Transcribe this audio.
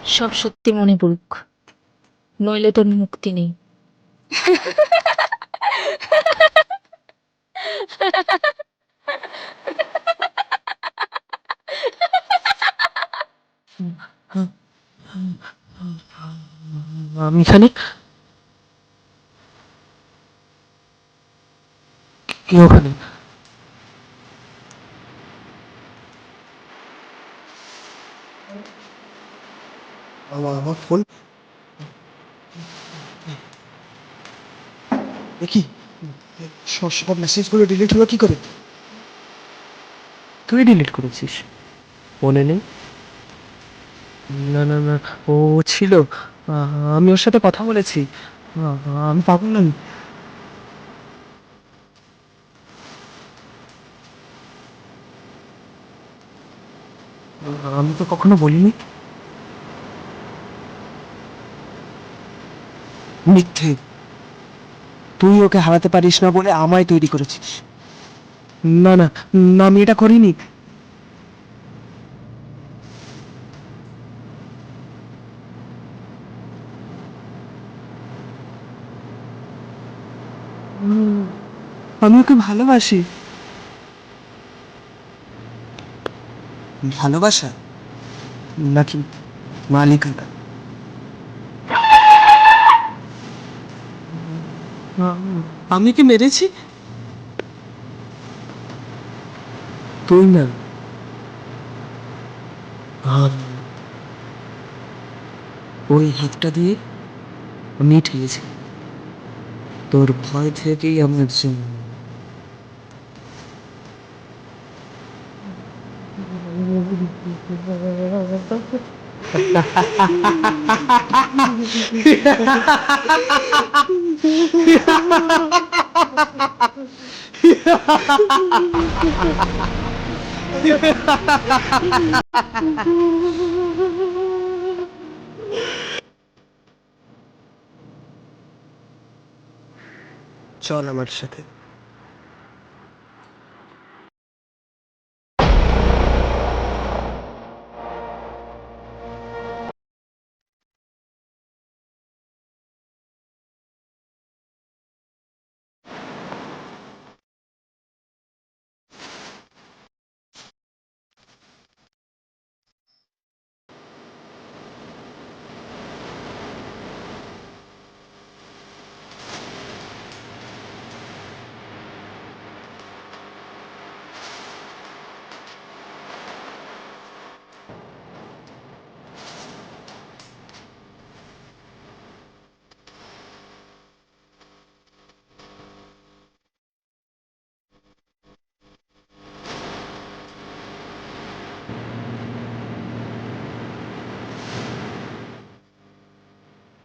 সব সত্যি মনে পড়ুক, নইলে তোর মুক্তি নেই। আমি এখানে? কে ওখানে? আমার ফোন কি? সব মেসেজগুলো ডিলিট হলো কি করে? তুই ডিলিট করেছিস? মনে নেই? না না না, ও ছিল। আমি ওর সাথে কথা বলেছি। আমি পাগল নই। আমি তো কখনো বলিনি। মিথ্যে। তুই ওকে হারাতে পারিস না বলে আমায় তৈরি করেছিস। না না না, আমি এটা করিনি। আমি ওকে ভালোবাসি। ভালোবাসা নাকি মালিকানা? আমি কি মেরেছি? তুই না। ওই হাতটা দিয়ে আমি ঠেকেছি। তোর ভয় থেকেই আমার জন্য। চল আমার সাথে।